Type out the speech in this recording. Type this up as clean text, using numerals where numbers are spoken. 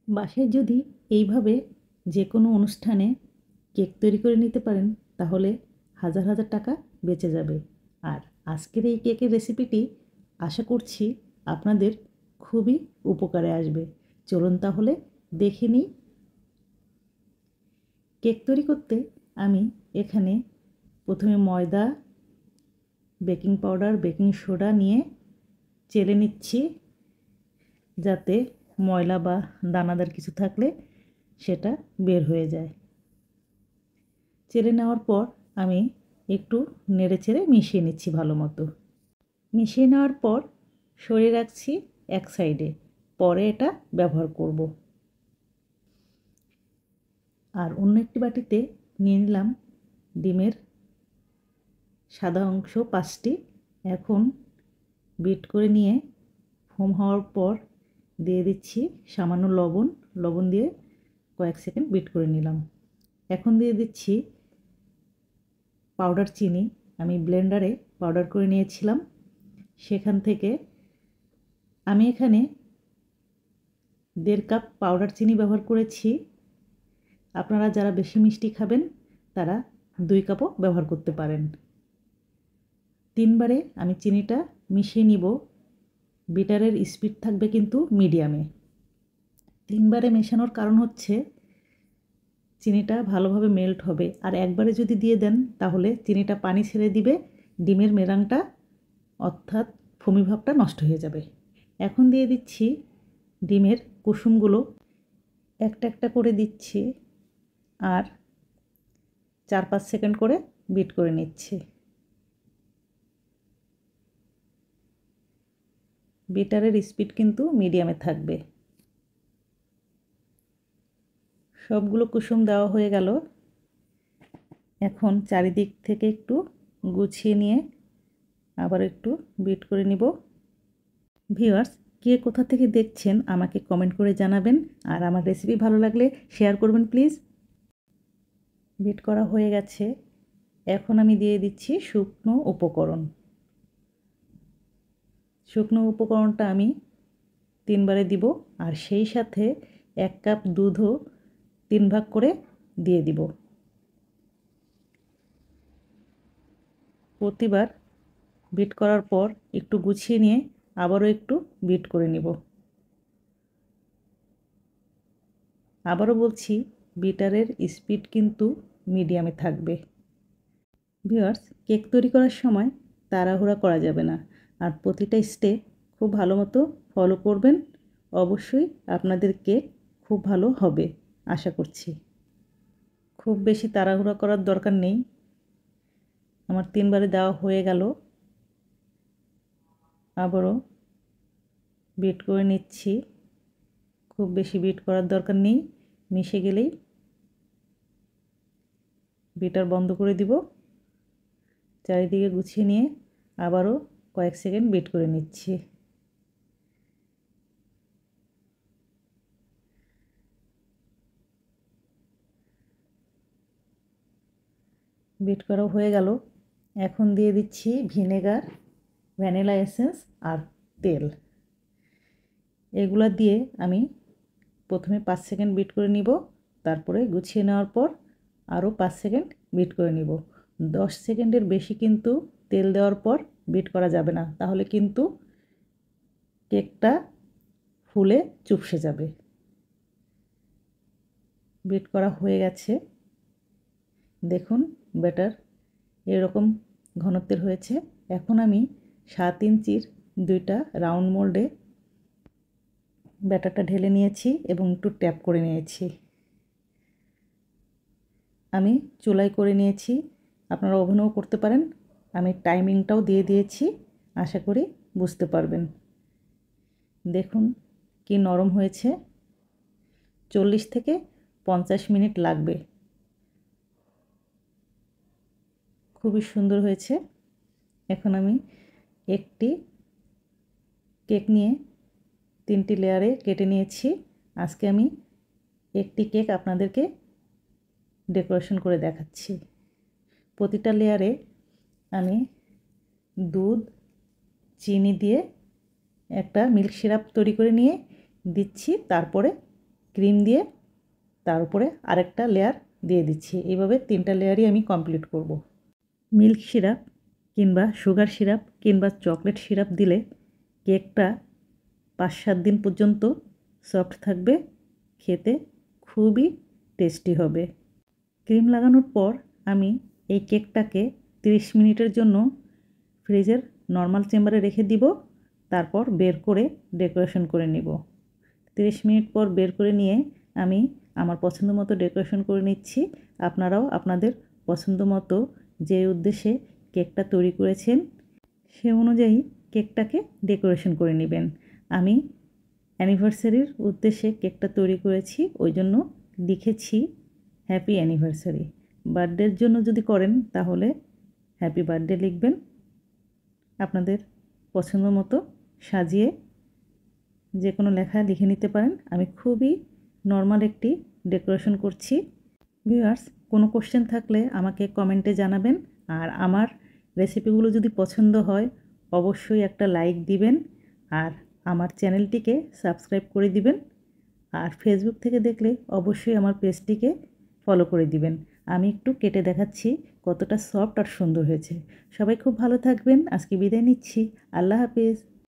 বাসায় যদি এইভাবে যে কোনো অনুষ্ঠানে কেক তৈরি করে নিতে পারেন তাহলে হাজার হাজার টাকা বেঁচে যাবে। আর আজকের এই কেকের রেসিপিটি আশা করছি আপনাদের খুবই উপকারে আসবে। চলুন তাহলে দেখে নিই। কেক তৈরি করতে আমি এখানে প্রথমে ময়দা, বেকিং পাউডার, বেকিং সোডা নিয়ে চেলে নিচ্ছি, যাতে ময়লা বা দানাদার কিছু থাকলে সেটা বের হয়ে যায়। চেলে নেওয়ার পর আমি একটু নেড়েচেড়ে মিশিয়ে নিচ্ছি ভালো মতো। মিশিয়ে নেওয়ার পর সরিয়ে রাখছি এক সাইডে, পরে এটা ব্যবহার করব। আর অন্য একটি বাটিতে নিয়ে নিলাম ডিমের সাদা অংশ 5টি। এখন বিট করে নিয়ে ফোম হওয়ার পর দিয়ে দিচ্ছি সামান্য লবণ। লবণ দিয়ে কয়েক সেকেন্ড বিট করে নিলাম। এখন দিয়ে দিচ্ছি পাউডার চিনি। আমি ব্লেন্ডারে পাউডার করে নিয়েছিলাম, সেখান থেকে আমি এখানে 1.5 কাপ পাউডার চিনি ব্যবহার করেছি। আপনারা যারা বেশি মিষ্টি খাবেন তারা 2 কাপও ব্যবহার করতে পারেন। 3 বারে আমি চিনিটা মিশিয়ে নিব। বিটারের স্পিড থাকবে কিন্তু মিডিয়ামে। 3 বারে মেশানোর কারণ হচ্ছে চিনিটা ভালোভাবে মেল্ট হবে। আর একবারে যদি দিয়ে দেন তাহলে চিনিটা পানি ছেড়ে দিবে, ডিমের মেলানটা অর্থাৎ ফোমি ভাবটা নষ্ট হয়ে যাবে। এখন দিয়ে দিচ্ছি ডিমের কুসুমগুলো, একটা একটা করে দিচ্ছি আর 4-5 সেকেন্ড করে বিট করে নিচ্ছি। বিটারের স্পিড কিন্তু মিডিয়ামে থাকবে। সবগুলো কুসুম দেওয়া হয়ে গেল। এখন চারিদিক থেকে একটু গুছিয়ে নিয়ে আবার একটু বিট করে নিব। ভিউয়ার্স, কে কোথা থেকে দেখছেন আমাকে কমেন্ট করে জানাবেন। আর আমার রেসিপি ভালো লাগলে শেয়ার করবেন প্লিজ। বিট করা হয়ে গেছে। এখন আমি দিয়ে দিচ্ছি শুকনো উপকরণ। শুকনো উপকরণটা আমি 3 বারে দিব। আর সেই সাথে 1 কাপ দুধও 3 ভাগ করে দিয়ে দিব। প্রতিবার বিট করার পর একটু গুছিয়ে নিয়ে আবারও একটু বিট করে নিব। আবারও বলছি, বিটারের স্পিড কিন্তু মিডিয়ামে থাকবে। ভিউয়ার্স, কেক তৈরি করার সময় তাড়াহুড়া করা যাবে না। আর প্রতিটা স্টেপ খুব ভালো মতো ফলো করবেন। অবশ্যই আপনাদের কেক খুব ভালো হবে আশা করছি। খুব বেশি তাড়াহুড়া করার দরকার নেই। আমার 3 বারে দেওয়া হয়ে গেল। আবারও বিট করে নিচ্ছি। খুব বেশি বিট করার দরকার নেই, মিশে গেলেই বিটার বন্ধ করে দিব। চারিদিকে গুছিয়ে নিয়ে আবারও কয়েক সেকেন্ড বিট করে নিচ্ছি। বিট করা হয়ে গেল। এখন দিয়ে দিচ্ছি ভিনেগার, ভ্যানিলা এসেন্স আর তেল। এগুলা দিয়ে আমি প্রথমে 5 সেকেন্ড বিট করে নিব। তারপরে গুছিয়ে নেওয়ার পর আরও 5 সেকেন্ড বিট করে নিব। 10 সেকেন্ডের বেশি কিন্তু তেল দেওয়ার পর বিট করা যাবে না, তাহলে কিন্তু কেকটা ফুলে চুপসে যাবে। বিট করা হয়ে গেছে। দেখুন ব্যাটার এরকম ঘনত্বের হয়েছে। এখন আমি 7 ইঞ্চির 2টা রাউন্ড মোল্ডে ব্যাটারটা ঢেলে নিয়েছি এবং একটু ট্যাপ করে নিয়েছি। আমি চুলায় করে নিয়েছি, আপনারা ওভেনেও করতে পারেন। আমি টাইমিংটাও দিয়ে দিয়েছি, আশা করি বুঝতে পারবেন। দেখুন কি নরম হয়েছে। 40 থেকে 50 মিনিট লাগবে। খুবই সুন্দর হয়েছে। এখন আমি একটি কেক নিয়ে 3টি লেয়ারে কেটে নিয়েছি। আজকে আমি একটি কেক আপনাদেরকে ডেকোরেশন করে দেখাচ্ছি। প্রতিটা লেয়ারে আমি দুধ, চিনি দিয়ে একটা মিল্ক সিরাপ তৈরি করে নিয়ে দিচ্ছি, তারপরে ক্রিম দিয়ে তার উপরে আরেকটা লেয়ার দিয়ে দিচ্ছি। এইভাবে 3টা লেয়ারই আমি কমপ্লিট করব। মিল্ক সিরাপ কিংবা সুগার সিরাপ কিংবা চকলেট সিরাপ দিলে কেকটা 5-7 দিন পর্যন্ত সফট থাকবে, খেতে খুবই টেস্টি হবে। ক্রিম লাগানোর পর আমি এই কেকটাকে 30 মিনিটের জন্য ফ্রিজের নর্মাল চেম্বারে রেখে দিব। তারপর বের করে ডেকোরেশন করে নিব। 30 মিনিট পর বের করে নিয়ে আমি আমার পছন্দ মতো ডেকোরেশন করে নিচ্ছি। আপনারাও আপনাদের পছন্দ মতো যে উদ্দেশ্যে কেকটা তৈরি করেছেন সে অনুযায়ী কেকটাকে ডেকোরেশন করে নেবেন। আমি অ্যানিভার্সারির উদ্দেশ্যে কেকটা তৈরি করেছি, ওই জন্য লিখেছি হ্যাপি অ্যানিভার্সারি। বার্থডের জন্য যদি করেন তাহলে হ্যাপি বার্থডে লিখবেন। আপনাদের পছন্দ মতো সাজিয়ে যে কোনো লেখা লিখে নিতে পারেন। আমি খুবই নর্মাল একটি ডেকোরেশন করছি। ভিউয়ার্স, কোনো কোশ্চেন থাকলে আমাকে কমেন্টে জানাবেন। আর আমার রেসিপিগুলো যদি পছন্দ হয় অবশ্যই একটা লাইক দিবেন আর আমার চ্যানেলটিকে সাবস্ক্রাইব করে দিবেন। আর ফেসবুক থেকে দেখলে অবশ্যই আমার পেজটিকে ফলো করে দিবেন। আমি একটু কেটে দেখাচ্ছি কতটা সফট আর সুন্দর হয়েছে। সবাই খুব ভালো থাকবেন। আজকে বিদায় নিচ্ছি। আল্লাহ হাফেজ।